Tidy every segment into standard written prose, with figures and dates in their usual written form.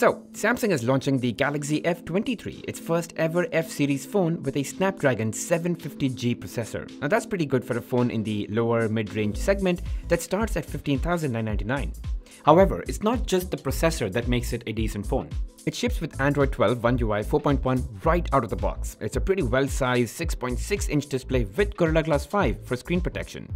So, Samsung is launching the Galaxy F23, its first ever F-series phone with a Snapdragon 750G processor. Now that's pretty good for a phone in the lower mid-range segment that starts at $15,999. However, it's not just the processor that makes it a decent phone. It ships with Android 12 One UI 4.1 right out of the box. It's a pretty well-sized 6.6-inch display with Gorilla Glass 5 for screen protection.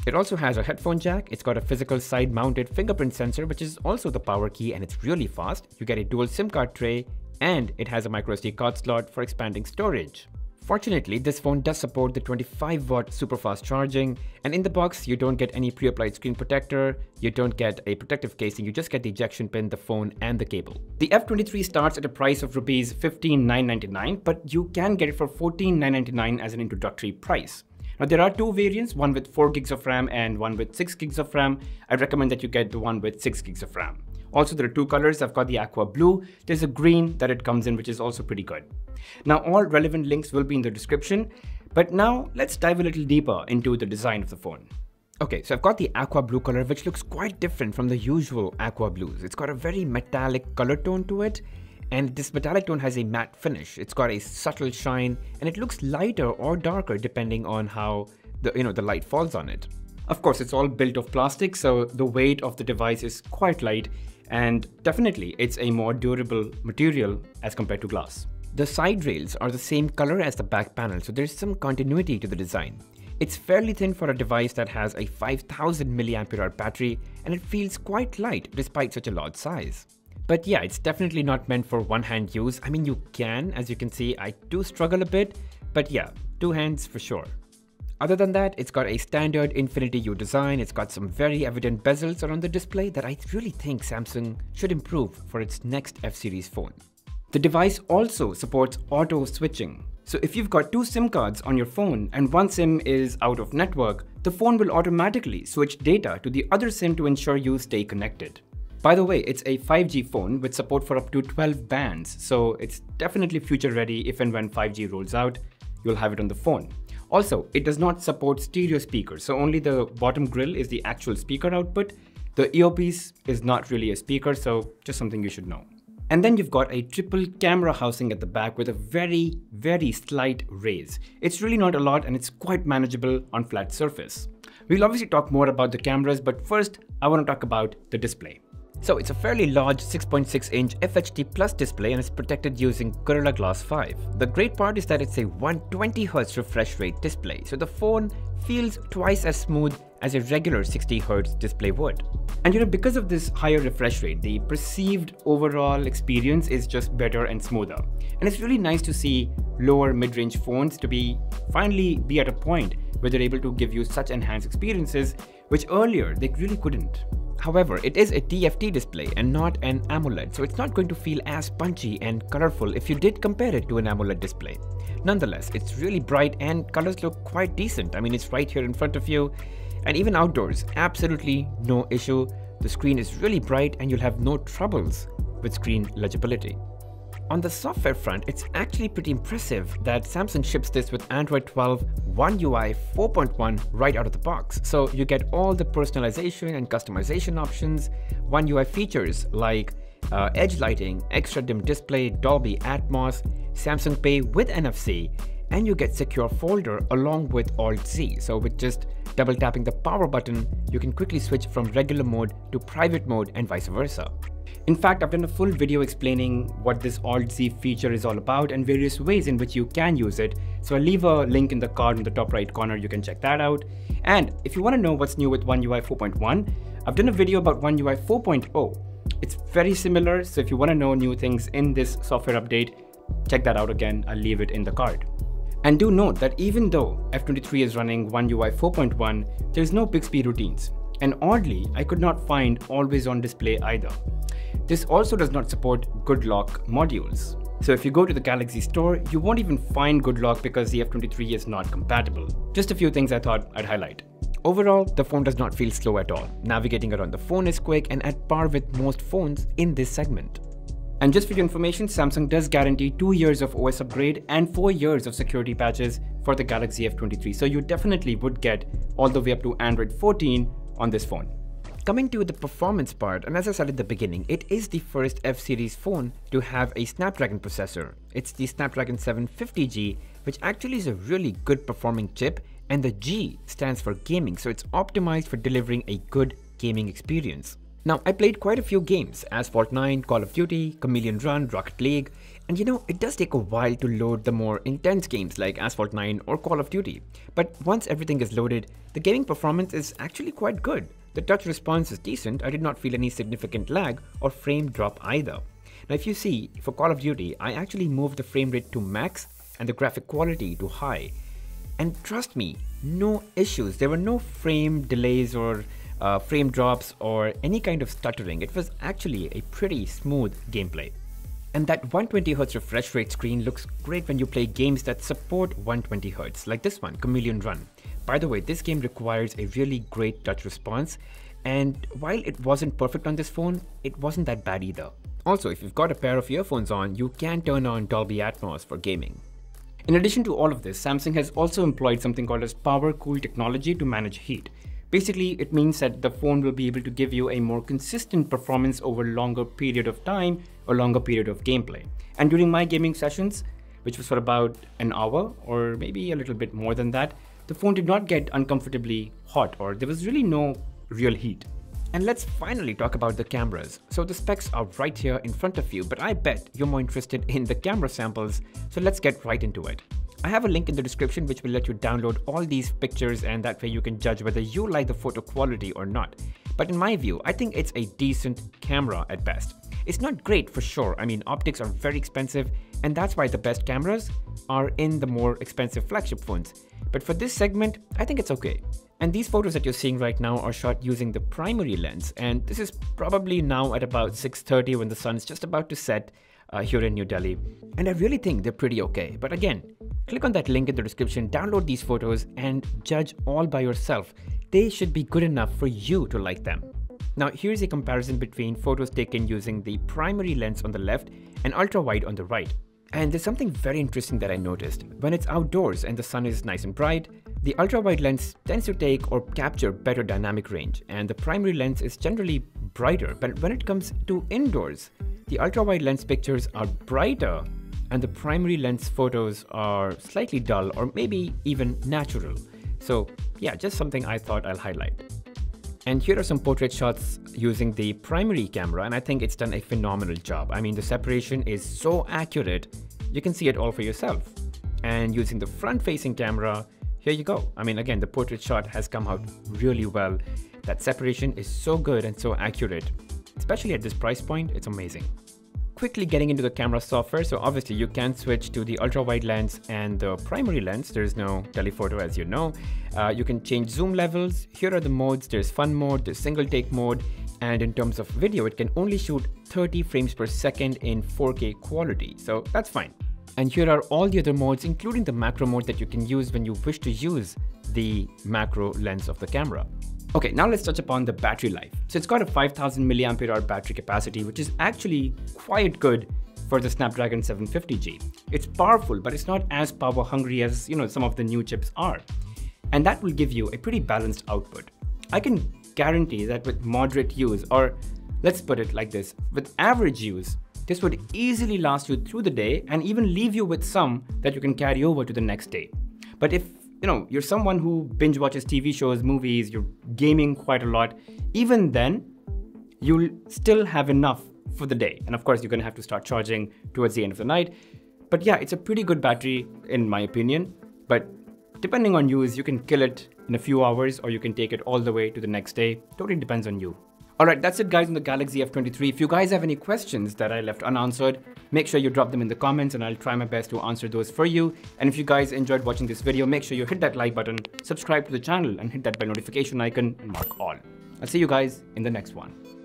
It also has a headphone jack, it's got a physical side-mounted fingerprint sensor which is also the power key and it's really fast. You get a dual SIM card tray and it has a microSD card slot for expanding storage. Fortunately, this phone does support the 25-watt super fast charging, and in the box you don't get any pre-applied screen protector, you don't get a protective casing, you just get the ejection pin, the phone and the cable. The F23 starts at a price of Rs 15,999, but you can get it for 14,999 as an introductory price. Now there are two variants, one with 4 gigs of RAM and one with 6 gigs of RAM. I recommend that you get the one with 6 gigs of RAM. Also, there are two colors. I've got the aqua blue. There's a green that it comes in, which is also pretty good. Now all relevant links will be in the description, but now let's dive a little deeper into the design of the phone. Okay, so I've got the aqua blue color, which looks quite different from the usual aqua blues. It's got a very metallic color tone to it. And this metallic tone has a matte finish. It's got a subtle shine and it looks lighter or darker depending on how the light falls on it. Of course, it's all built of plastic, so the weight of the device is quite light and definitely it's a more durable material as compared to glass. The side rails are the same color as the back panel, so there's some continuity to the design. It's fairly thin for a device that has a 5000 mAh battery and it feels quite light despite such a large size. But yeah, it's definitely not meant for one-hand use. I mean, you can, as you can see, I do struggle a bit, but yeah, two hands for sure. Other than that, it's got a standard Infinity U design. It's got some very evident bezels around the display that I really think Samsung should improve for its next F-series phone. The device also supports auto switching. So if you've got two SIM cards on your phone and one SIM is out of network, the phone will automatically switch data to the other SIM to ensure you stay connected. By the way, it's a 5G phone with support for up to 12 bands, so it's definitely future ready. If and when 5G rolls out, you'll have it on the phone. Also, it does not support stereo speakers, so only the bottom grill is the actual speaker output. The earpiece is not really a speaker, so just something you should know. And then you've got a triple camera housing at the back with a very, very slight raise. It's really not a lot and it's quite manageable on flat surface. We'll obviously talk more about the cameras, but first I want to talk about the display. So it's a fairly large 6.6-inch FHD Plus display and it's protected using Gorilla Glass 5. The great part is that it's a 120Hz refresh rate display, so the phone feels twice as smooth as a regular 60Hz display would. And because of this higher refresh rate, the perceived overall experience is just better and smoother. And it's really nice to see lower mid-range phones to finally be at a point where they're able to give you such enhanced experiences, which earlier they really couldn't. However, it is a TFT display and not an AMOLED, so it's not going to feel as punchy and colorful if you did compare it to an AMOLED display. Nonetheless, it's really bright and colors look quite decent. I mean, it's right here in front of you, and even outdoors, absolutely no issue. The screen is really bright and you'll have no troubles with screen legibility. On the software front, it's actually pretty impressive that Samsung ships this with Android 12 One UI 4.1 right out of the box. So you get all the personalization and customization options, One UI features like edge lighting, extra dim display, Dolby Atmos, Samsung Pay with NFC, and you get secure folder along with Alt-Z. So with just double tapping the power button, you can quickly switch from regular mode to private mode and vice versa. In fact, I've done a full video explaining what this Alt-Z feature is all about and various ways in which you can use it. So I'll leave a link in the card in the top right corner, you can check that out. And if you want to know what's new with One UI 4.1, I've done a video about One UI 4.0. It's very similar, so if you want to know new things in this software update, check that out again, I'll leave it in the card. And do note that even though F23 is running One UI 4.1, there's no Bixby routines. And oddly, I could not find always on display either. This also does not support Good Lock modules. So if you go to the Galaxy store, you won't even find Good Lock because the F23 is not compatible. Just a few things I thought I'd highlight. Overall, the phone does not feel slow at all. Navigating around the phone is quick and at par with most phones in this segment. And just for your information, Samsung does guarantee 2 years of OS upgrade and 4 years of security patches for the Galaxy F23. So you definitely would get all the way up to Android 14 on this phone. Coming to the performance part, and as I said at the beginning, it is the first F series phone to have a Snapdragon processor. It's the Snapdragon 750G, which actually is a really good performing chip, and the G stands for gaming, so it's optimized for delivering a good gaming experience. Now, I played quite a few games: Asphalt 9, Call of Duty, Chameleon Run, Rocket League, and it does take a while to load the more intense games like Asphalt 9 or Call of Duty. But once everything is loaded, the gaming performance is actually quite good. The touch response is decent. I did not feel any significant lag or frame drop either. Now, if you see, for Call of Duty, I actually moved the frame rate to max and the graphic quality to high. And trust me, no issues. There were no frame delays or frame drops or any kind of stuttering. It was actually a pretty smooth gameplay. And that 120Hz refresh rate screen looks great when you play games that support 120Hz, like this one, Chameleon Run. By the way, this game requires a really great touch response, and while it wasn't perfect on this phone, it wasn't that bad either. Also, if you've got a pair of earphones on, you can turn on Dolby Atmos for gaming. In addition to all of this, Samsung has also employed something called as power cool technology to manage heat. Basically, it means that the phone will be able to give you a more consistent performance over a longer period of time or longer period of gameplay. And during my gaming sessions, which was for about an hour or maybe a little bit more than that, the phone did not get uncomfortably hot, or there was really no real heat. And let's finally talk about the cameras. So the specs are right here in front of you, but I bet you're more interested in the camera samples, so let's get right into it. I have a link in the description which will let you download all these pictures, and that way you can judge whether you like the photo quality or not. But in my view, I think it's a decent camera at best. It's not great for sure. I mean, optics are very expensive, and that's why the best cameras are in the more expensive flagship phones. But for this segment, I think it's okay. And these photos that you're seeing right now are shot using the primary lens, and this is probably now at about 6:30 when the sun is just about to set here in New Delhi. And I really think they're pretty okay. But again, click on that link in the description, download these photos, and judge all by yourself. They should be good enough for you to like them. Now, here's a comparison between photos taken using the primary lens on the left and ultra-wide on the right. And there's something very interesting that I noticed. When it's outdoors and the sun is nice and bright, the ultra-wide lens tends to take or capture better dynamic range, and the primary lens is generally brighter. But when it comes to indoors, the ultra-wide lens pictures are brighter and the primary lens photos are slightly dull or maybe even natural. So yeah, just something I thought I'll highlight. And here are some portrait shots using the primary camera, and I think it's done a phenomenal job. I mean, the separation is so accurate, you can see it all for yourself. And using the front-facing camera, here you go. I mean, again, the portrait shot has come out really well. That separation is so good and so accurate. Especially at this price point, it's amazing. Quickly getting into the camera software, so obviously you can switch to the ultra-wide lens and the primary lens. There's no telephoto, as you know. You can change zoom levels. Here are the modes. There's fun mode, there's single take mode, and in terms of video, it can only shoot 30 frames per second in 4K quality, so that's fine. And here are all the other modes, including the macro mode that you can use when you wish to use the macro lens of the camera. Okay, now let's touch upon the battery life. So it's got a 5000 mAh battery capacity, which is actually quite good for the Snapdragon 750G. It's powerful, but it's not as power hungry as some of the new chips are. And that will give you a pretty balanced output. I can guarantee that with moderate use, or let's put it like this, with average use, this would easily last you through the day and even leave you with some that you can carry over to the next day. But if you're someone who binge watches TV shows, movies, you're gaming quite a lot, even then, you'll still have enough for the day. And of course, you're gonna have to start charging towards the end of the night. But yeah, it's a pretty good battery in my opinion. But depending on use, you can kill it in a few hours or you can take it all the way to the next day. Totally depends on you. Alright, that's it guys on the Galaxy F23. If you guys have any questions that I left unanswered, make sure you drop them in the comments and I'll try my best to answer those for you. And if you guys enjoyed watching this video, make sure you hit that like button, subscribe to the channel and hit that bell notification icon and mark all. I'll see you guys in the next one.